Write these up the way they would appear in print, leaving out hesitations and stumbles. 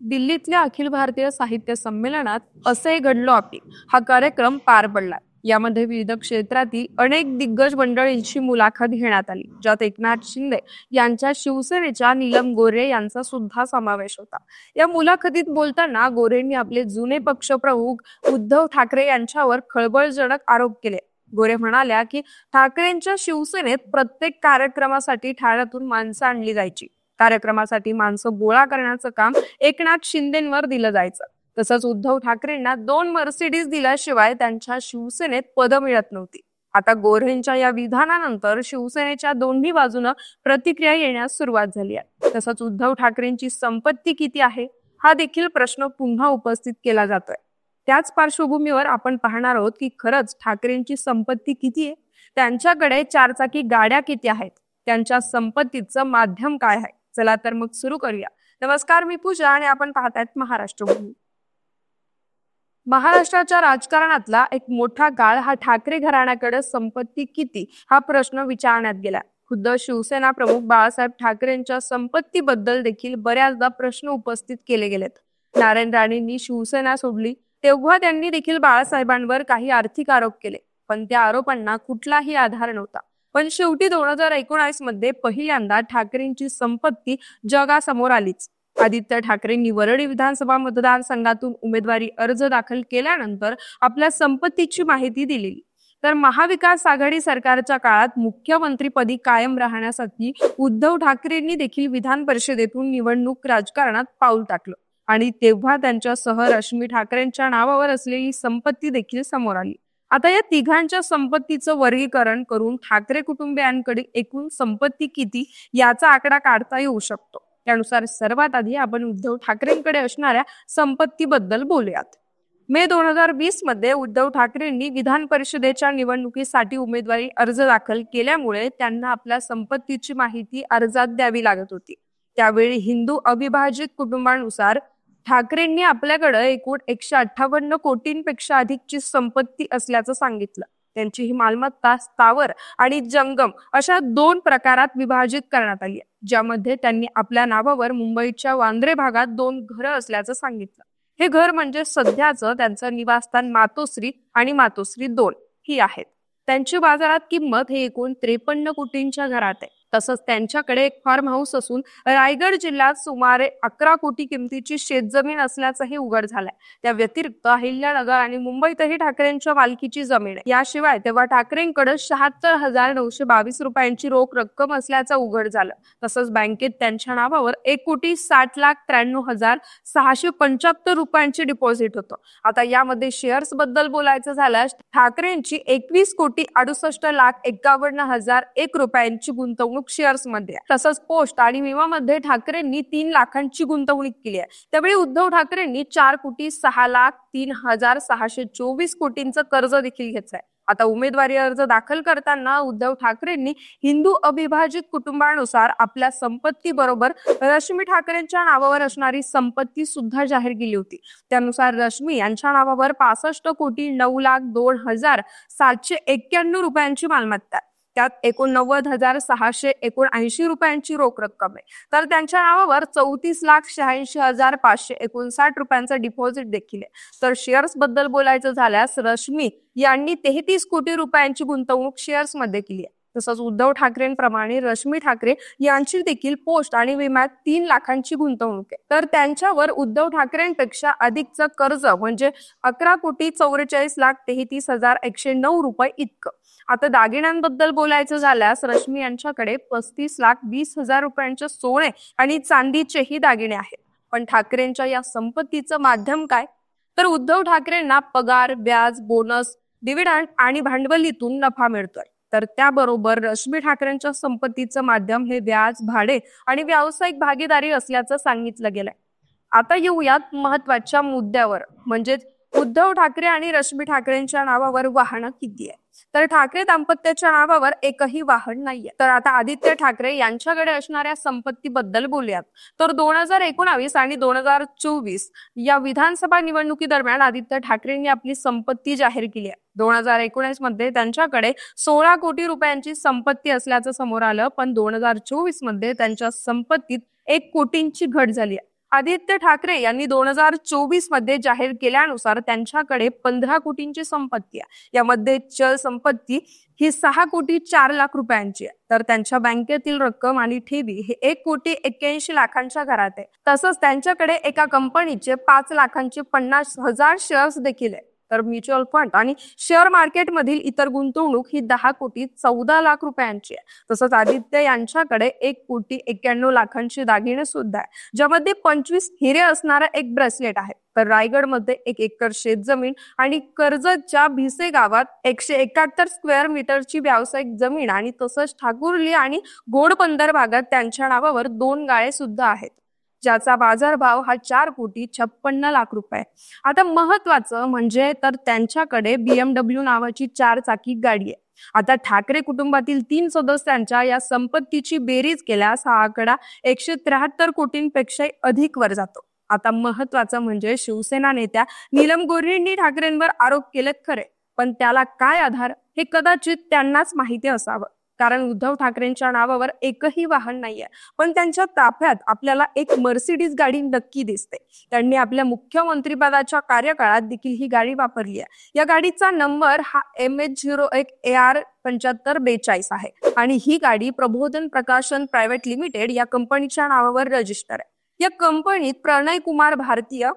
दिल्लीतल्या अखिल भारतीय साहित्य संमेलनात असे घडलो आपली हा कार्यक्रम पार पडला. यामध्ये विविध क्षेत्रातील अनेक दिग्गज मंडळींची मुलाखत घेण्यात आली, ज्यात एकनाथ शिंदे यांच्या शिवसेनेच्या नीलम गोऱ्हे यांचा सुद्धा समावेश होता. या मुलाखतीत बोलताना गोऱ्हेंनी आपले जुने पक्षप्रमुख उद्धव ठाकरे यांच्यावर खळबळजनक आरोप केले. गोरे म्हणाल्या की ठाकरेंच्या शिवसेनेत प्रत्येक कार्यक्रमासाठी ठाण्यातून माणसं आणली जायची. कार्यक्रमासाठी माणसं गोळा करण्याचं काम एकनाथ शिंदेंवर दिलं जायचं. तसंच उद्धव ठाकरेंना 2 मर्सिडीज दिल्याशिवाय त्यांच्या शिवसेनेत पद मिळत नव्हती. आता गोऱ्हेंच्या या विधानानंतर शिवसेनेच्या दोन्ही बाजूनं प्रतिक्रिया येण्यास सुरुवात झाली आहे. तसंच उद्धव ठाकरेंची संपत्ती किती आहे हा देखील प्रश्न पुन्हा उपस्थित केला जातोय. त्याच पार्श्वभूमीवर आपण पाहणार आहोत की खरंच ठाकरेंची संपत्ती किती आहे, त्यांच्याकडे 4 चाकी गाड्या किती आहेत, त्यांच्या संपत्तीचं माध्यम काय आहे. चला तर मग सुरू करूया. नमस्कार, मी पूजा आणि आपण पाहतायत महाराष्ट्र भूमी. महाराष्ट्राच्या राजकारणातला एक मोठा काळ हा ठाकरे घराण्याकडे संपत्ती किती हा प्रश्न विचारण्यात गेला. खुद्द शिवसेना प्रमुख बाळासाहेब ठाकरेंच्या संपत्तीबद्दल देखील बऱ्याचदा प्रश्न उपस्थित केले गेलेत. नारायण राणेंनी शिवसेना सोडली तेव्हा त्यांनी देखील बाळासाहेबांवर काही आर्थिक आरोप केले, पण त्या आरोपांना कुठलाही आधार नव्हता. पण शेवटी 2019 मध्ये पहिल्यांदा ठाकरेंची संपत्ती जगासमोर आलीच. आदित्य ठाकरेंनी वरळी विधानसभा मतदारसंघातून उमेदवारी अर्ज दाखल केल्यानंतर आपल्या संपत्तीची माहिती दिलेली. तर महाविकास आघाडी सरकारच्या काळात मुख्यमंत्रीपदी कायम राहण्यासाठी उद्धव ठाकरेंनी देखील विधान परिषदेतून निवडणूक राजकारणात पाऊल टाकलं आणि तेव्हा त्यांच्यासह रश्मी ठाकरेंच्या नावावर असलेली संपत्ती देखील समोर आली. आता या तिघांच्या संपत्तीचं वर्गीकरण करून ठाकरे कुटुंबियांकडे एकूण संपत्ती किती याचा आकडा काढता येऊ शकतो. त्यानुसार सर्वात आधी आपण उद्धव ठाकरेंकडे असणाऱ्या संपत्तीबद्दल बोलूयात. मे 2020 मध्ये उद्धव ठाकरेंनी विधान परिषदेच्या निवडणुकीसाठी उमेदवारी अर्ज दाखल केल्यामुळे त्यांना आपल्या संपत्तीची माहिती अर्जात द्यावी लागत होती. त्यावेळी हिंदू अविभाजित कुटुंबानुसार ठाकरेंनी आपल्याकडे एकूण 158 कोटींपेक्षा अधिकची संपत्ती असल्याचं सांगितलं. त्यांची ही मालमत्ता स्थावर आणि जंगम अशा 2 प्रकारात विभाजित करण्यात आली, ज्यामध्ये त्यांनी आपल्या नावावर मुंबईच्या वांद्रे भागात 2 घरं असल्याचं सांगितलं. हे घर म्हणजे सध्याचं त्यांचं निवासस्थान मातोश्री आणि मातोश्री 2 ही आहेत. त्यांची बाजारात किंमत हे एकूण 53 कोटींच्या घरात आहे. तसंच त्यांच्याकडे एक फार्म हाऊस असून रायगड जिल्ह्यात सुमारे 11 कोटी किमतीची शेतजमीन असल्याचंही उघड झालंय. त्या व्यतिरिक्त अहिल्यानगर आणि मुंबईतही ठाकरेंच्या मालकीची जमीन आहे. याशिवाय तेव्हा ठाकरेंकडे 76,922 रुपयांची रोख रक्कम असल्याचं उघड झालं. तसंच बँकेत त्यांच्या नावावर 1,60,93,675 रुपयांची डिपॉझिट होतं. आता यामध्ये शेअर्स बद्दल बोलायचं झाल्यास ठाकरेंची 21,68,51,001 रुपयांची गुंतवणूक शेअर्स मध्ये. तसंच पोस्ट आणि विमामध्ये ठाकरेंनी 3 लाखांची गुंतवणूक केली आहे. त्यावेळी उद्धव ठाकरेंनी 4,06,03,624 कोटींचं कर्ज देखील घेतलंय. आता उमेदवारी अर्ज दाखल करताना उद्धव ठाकरेंनी हिंदू अविभाजित कुटुंबानुसार आपल्या संपत्ती बरोबर रश्मी ठाकरेंच्या नावावर असणारी संपत्ती सुद्धा जाहीर केली होती. त्यानुसार रश्मी यांच्या नावावर 65,09,02,791 रुपयांची मालमत्ता आहे. त्यात 89,679 रुपयांची रोख रक्कम आहे. तर त्यांच्या नावावर 34,86,559 रुपयांचं डिपॉझिट देखील आहे. तर शेअर्स बद्दल बोलायचं झाल्यास रश्मी यांनी 33 कोटी रुपयांची गुंतवणूक शेअर्स मध्ये केली आहे. तसंच उद्धव ठाकरेंप्रमाणे रश्मी ठाकरे यांची देखील पोस्ट आणि विम्यात 3 लाखांची गुंतवणूक आहे. तर त्यांच्यावर उद्धव ठाकरेंपेक्षा अधिकचं कर्ज म्हणजे 11,44,33,109 रुपये इतकं. आता दागिन्यांबद्दल बोलायचं झाल्यास रश्मी यांच्याकडे 35,20,000 रुपयांचे सोने आणि चांदीचेही दागिने आहेत. पण ठाकरेंच्या या संपत्तीचं माध्यम काय? तर उद्धव ठाकरेंना पगार, व्याज, बोनस, डिव्हिडंड आणि भांडवलीतून नफा मिळतोय. तर त्याबरोबर रश्मी ठाकरेंच्या संपत्तीचं माध्यम हे व्याज, भाडे आणि व्यावसायिक भागीदारी असल्याचं सांगितलं गेलंय. आता येऊयात महत्वाच्या मुद्द्यावर, म्हणजे उद्धव ठाकरे आणि रश्मी ठाकरेंच्या नावावर वाहनं किती आहे. तर ठाकरे दाम्पत्याच्या नावावर एकही वाहन नाहीये. तर आता आदित्य ठाकरे यांच्याकडे असणाऱ्या संपत्तीबद्दल बोलूयात. तर 2019 आणि 2024 या विधानसभा निवडणुकी दरम्यान आदित्य ठाकरेंनी आपली संपत्ती जाहीर केली आहे. 2019 मध्ये त्यांच्याकडे 16 कोटी रुपयांची संपत्ती असल्याचं समोर आलं, पण 2024 मध्ये त्यांच्या संपत्तीत 1 कोटींची घट झाली आहे. आदित्य ठाकरे यांनी 2024 मध्ये जाहीर केल्यानुसार त्यांच्याकडे 15 कोटींची संपत्ती आहे. यामध्ये चल संपत्ती ही 6,04,00,000 रुपयांची आहे, तर त्यांच्या बँकेतील रक्कम आणि ठेवी हे 1,81,00,000 घरात आहे. तसंच त्यांच्याकडे एका कंपनीचे 5,50,000 शेअर्स देखील आहे. तर म्युच्युअल फंड आणि शेअर मार्केटमधील इतर गुंतवणूक ही 10,14,00,000 रुपयांची आहे. तसंच आदित्य यांच्याकडे 1,91,00,000 दागिने सुद्धा आहे, ज्यामध्ये 25 हिरे असणारा एक ब्रेसलेट आहे. तर रायगडमध्ये 1 एकर शेतजमीन आणि कर्जतच्या भिसे गावात 171 स्क्वेअर मीटरची व्यावसायिक जमीन आणि तसंच ठाकुर्ली आणि घोडबंदर भागात त्यांच्या नावावर 2 गाळे सुद्धा आहेत, ज्याचा बाजारभाव हा 4,56,00,000 रुपये. आता महत्वाचं म्हणजे तर त्यांच्याकडे BMW नावाची 4 चाकी गाडी आहे. आता ठाकरे कुटुंबातील 3 सदस्यांच्या या संपत्तीची बेरीज केल्यास हा आकडा 173 कोटींपेक्षा अधिक वर जातो. आता महत्वाचं म्हणजे शिवसेना नेत्या नीलम गोऱ्हेंनी ठाकरेंवर आरोप केलेत खरे, पण त्याला काय आधार हे कदाचित त्यांनाच माहिती असावं. कारण उद्धव ठाकरेंच्या नावावर एकही वाहन नाहीये, पण त्यांच्या ताफ्यात आपल्याला एक मर्सिडीज गाडी नक्की दिसते. त्यांनी आपल्या मुख्यमंत्रीपदाच्या कार्यकाळात देखील ही गाडी वापरली आहे. या गाडीचा नंबर हा MH01AR 7542 आहे आणि ही गाडी प्रबोधन प्रकाशन प्रायव्हेट लिमिटेड या कंपनीच्या नावावर रजिस्टर आहे. या कंपनीत प्रणय कुमार भारतीय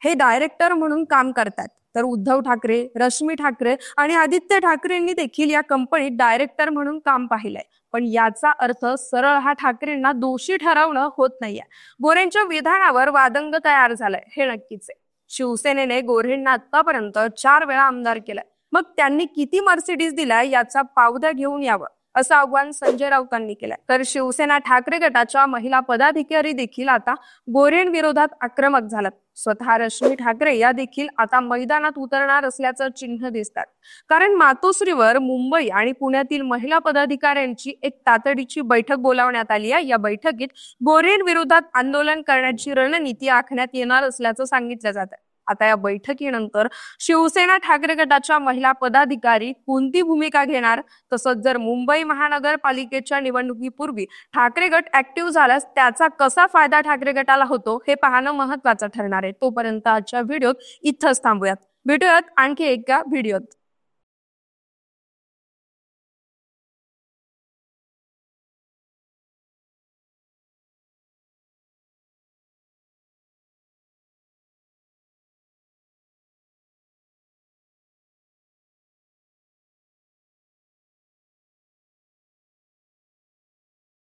हे डायरेक्टर म्हणून काम करतात. तर उद्धव ठाकरे, रश्मी ठाकरे आणि आदित्य ठाकरेंनी देखील या कंपनीत डायरेक्टर म्हणून काम पाहिलंय. पण याचा अर्थ सरळ हा ठाकरेंना दोषी ठरवणं होत नाहीये. गोऱ्हेंच्या विधानावर वादंग तयार झालाय हे नक्कीच आहे. शिवसेनेने गोऱ्हेंना आतापर्यंत 4 वेळा आमदार केलाय. मग त्यांनी किती मर्सिडीज दिलाय याचा पावदा घेऊन यावं असं आव्हान संजय राऊतांनी केलंय. तर शिवसेना ठाकरे गटाच्या महिला पदाधिकारी देखील आता गोऱ्हेंविरोधात आक्रमक झाल्यात. स्वतः रश्मी ठाकरे या देखील आता मैदानात उतरणार असल्याचं चिन्ह दिसतात. कारण मातोश्रीवर मुंबई आणि पुण्यातील महिला पदाधिकाऱ्यांची एक तातडीची बैठक बोलावण्यात आली आहे. या बैठकीत गोऱ्हेंविरोधात आंदोलन करण्याची रणनीती आखण्यात येणार असल्याचं सांगितलं जात आहे. आता या बैठकीनंतर शिवसेना ठाकरे गटाच्या महिला पदाधिकारी कोणती भूमिका घेणार, तसंच जर मुंबई महानगरपालिकेच्या निवडणुकीपूर्वी ठाकरे गट ऍक्टिव्ह झाल्यास त्याचा कसा फायदा ठाकरे गटाला होतो हे पाहणं महत्वाचं ठरणार आहे. तोपर्यंत आजच्या व्हिडिओत इथंच थांबूयात. भेटूयात आणखी एका व्हिडिओत.